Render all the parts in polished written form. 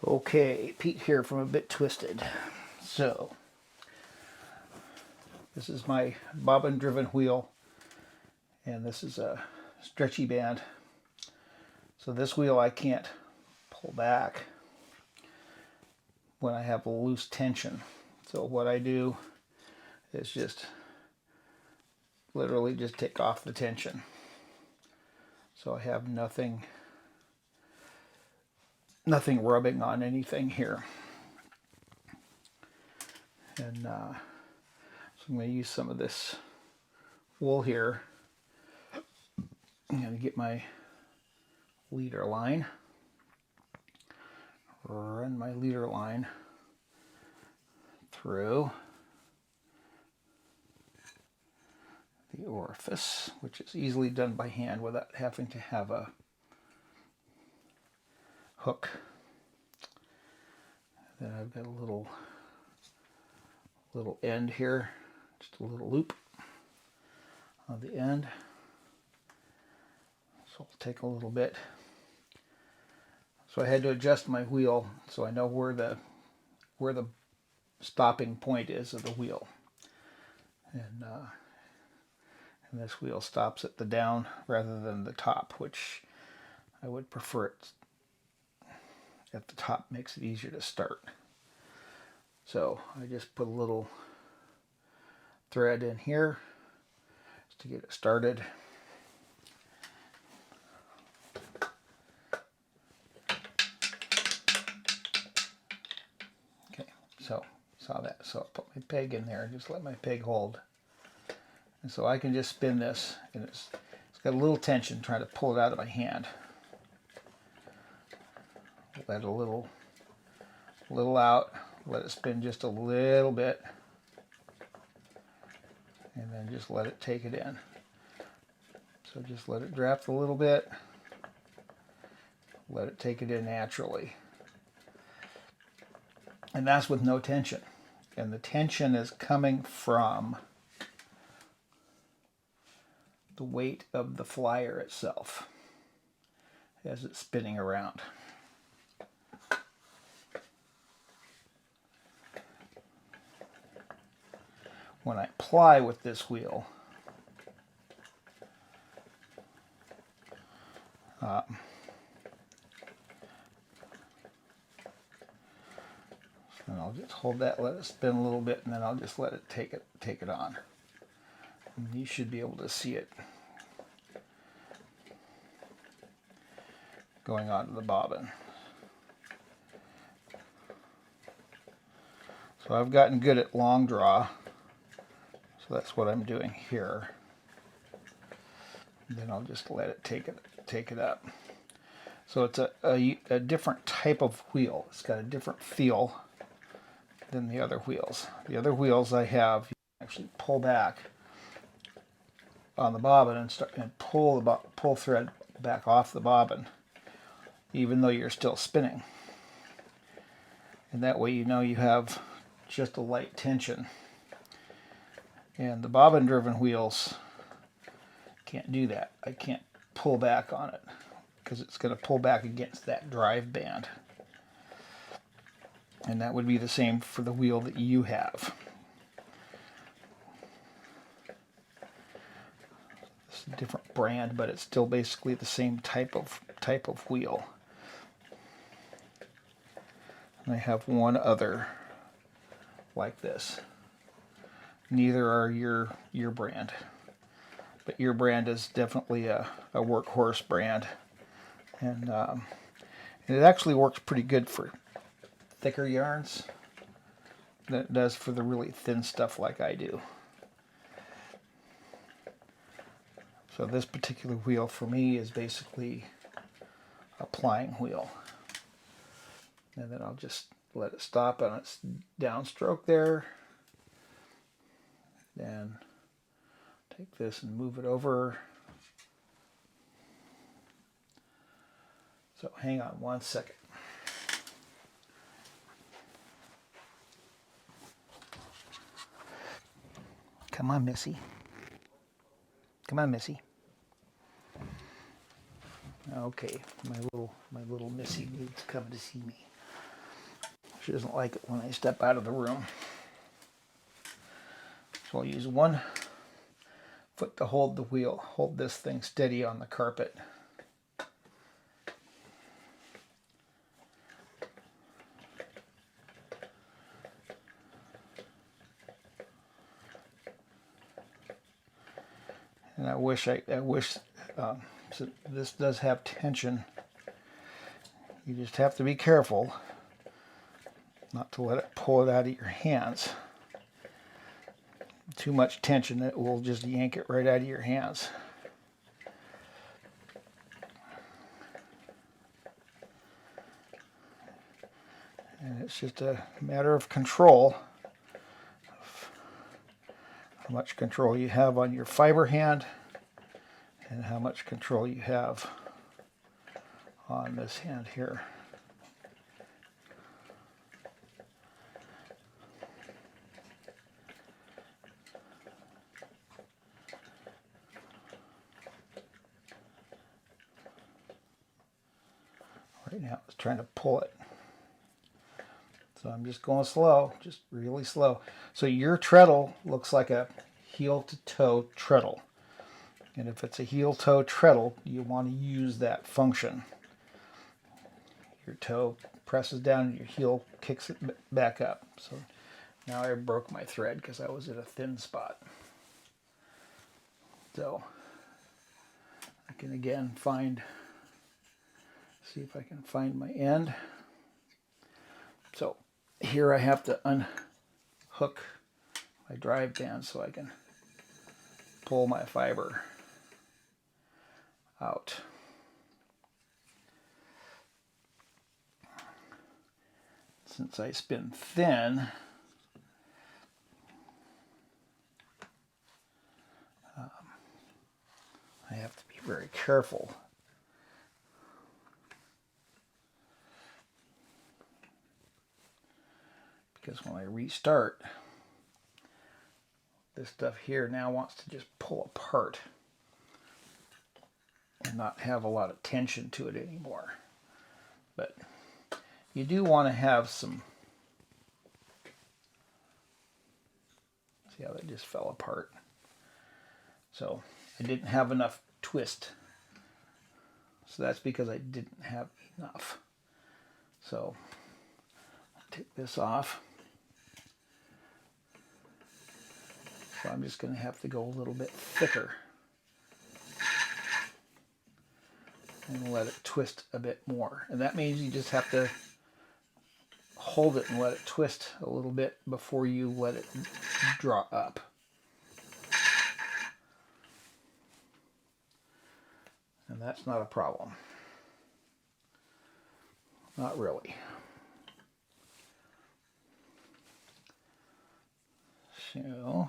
Okay, Pete here from A Bit Twisted. So, this is my bobbin driven wheel, and this is a stretchy band. So this wheel I can't pull back when I have a loose tension. So what I do is just literally just take off the tension. So I have nothing rubbing on anything here. And so I'm going to use some of this wool here. I'm going to get my leader line, run my leader line through the orifice, which is easily done by hand without having to have a hook. Then I've got a little end here, just a little loop on the end. So it'll take a little bit. So I had to adjust my wheel so I know where the stopping point is of the wheel. And this wheel stops at the down rather than the top, which I would prefer it at the top. Makes it easier to start. So I just put a little thread in here just to get it started. Okay, so saw that. So I'll put my peg in there and just let my peg hold. And so I can just spin this, and it's got a little tension trying to pull it out of my hand. Let a little out, let it spin just a little bit, and then just let it take it in. So just let it draft a little bit, let it take it in naturally. And that's with no tension. And the tension is coming from the weight of the flyer itself as it's spinning around. When I ply with this wheel, and I'll just hold that, let it spin a little bit, and then I'll just let it take it on. And you should be able to see it going onto the bobbin. So I've gotten good at long draw, so that's what I'm doing here. And then I'll just let it take it up. So it's a different type of wheel. It's got a different feel than the other wheels. The other wheels I have, you actually pull back on the bobbin and pull thread back off the bobbin, even though you're still spinning. And that way you know you have just a light tension. And the bobbin driven wheels can't do that. I can't pull back on it because it's going to pull back against that drive band. And that would be the same for the wheel that you have. It's a different brand, but it's still basically the same type of wheel. And I have one other like this. Neither are your brand, but your brand is definitely a workhorse brand, and it actually works pretty good for thicker yarns than it does for the really thin stuff like I do. So this particular wheel for me is basically a plying wheel, and then I'll just let it stop on its downstroke there. Then take this and move it over. So hang on one second. Come on, Missy. Come on, Missy. Okay, my little Missy needs to come to see me. She doesn't like it when I step out of the room. So I'll use one foot to hold the wheel, hold this thing steady on the carpet. And I wish so this does have tension. You just have to be careful not to let it pull it out of your hands. Too much tension, it will just yank it right out of your hands. And it's just a matter of control, how much control you have on your fiber hand and how much control you have on this hand here. Right now it's trying to pull it. So I'm just going slow, just really slow. So your treadle looks like a heel to toe treadle. And if it's a heel toe treadle, you want to use that function. Your toe presses down and your heel kicks it back up. So now I broke my thread because I was at a thin spot. So I can again see if I can find my end. So here I have to unhook my drive band so I can pull my fiber out. Since I spin thin, I have to be very careful. Because when I restart, this stuff here now wants to just pull apart and not have a lot of tension to it anymore. But you do want to have some, see how that just fell apart. So I didn't have enough twist. So that's because I didn't have enough. So I'll take this off. So I'm just going to have to go a little bit thicker and let it twist a bit more. And that means you just have to hold it and let it twist a little bit before you let it draw up. And that's not a problem. Not really. So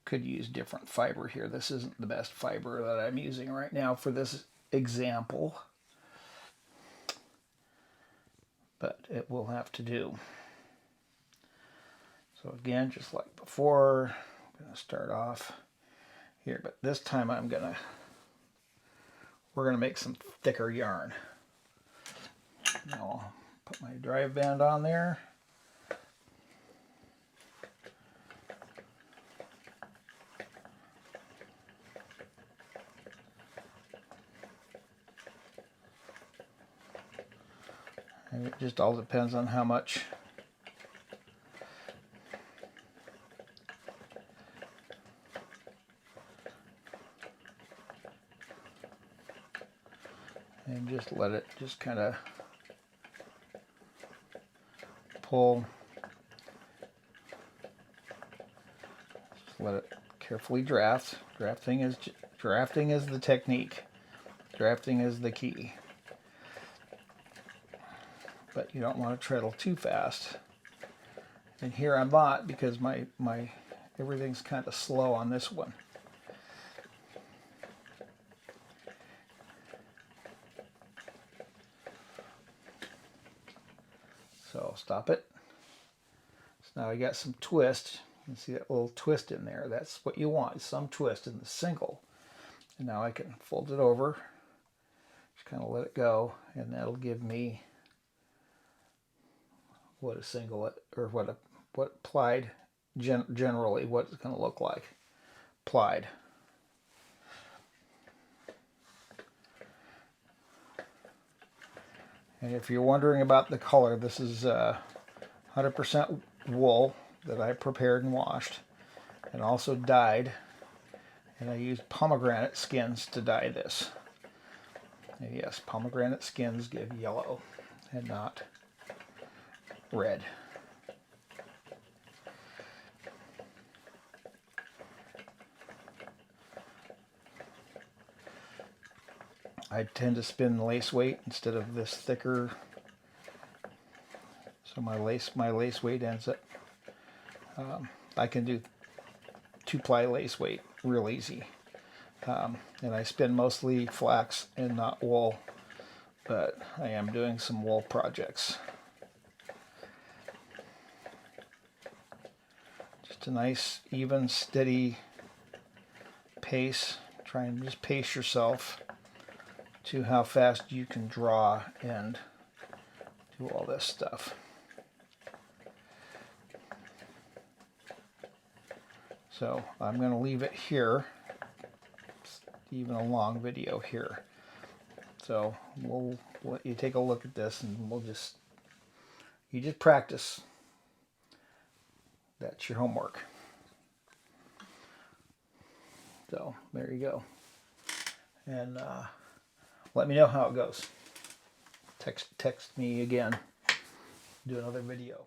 could use different fiber here. This isn't the best fiber that I'm using right now for this example, but it will have to do. So again, just like before, I'm going to start off here, but this time we're going to make some thicker yarn. Now I'll put my drive band on there. And it just all depends on how much and just let it just kind of pull. Just let it carefully draft. Drafting is the technique. Drafting is the key. But you don't want to treadle too fast. And here I'm not, because my everything's kind of slow on this one. So I'll stop it. So now I got some twist. You can see that little twist in there. That's what you want, some twist in the single. And now I can fold it over, just kind of let it go, and that'll give me what a singlet or what plied generally what it's going to look like. Plied. And if you're wondering about the color, this is 100% wool that I prepared and washed and also dyed. And I used pomegranate skins to dye this. And yes, pomegranate skins give yellow and not red. I tend to spin lace weight instead of this thicker, so my lace weight ends up. I can do 2-ply lace weight real easy, and I spin mostly flax and not wool, but I am doing some wool projects. Just a nice, even, steady pace. Try and just pace yourself to how fast you can draw and do all this stuff. So I'm going to leave it here. It's even a long video here. So we'll let you take a look at this, and you just practice. That's your homework. So there you go. And let me know how it goes. Text me again. Do another video.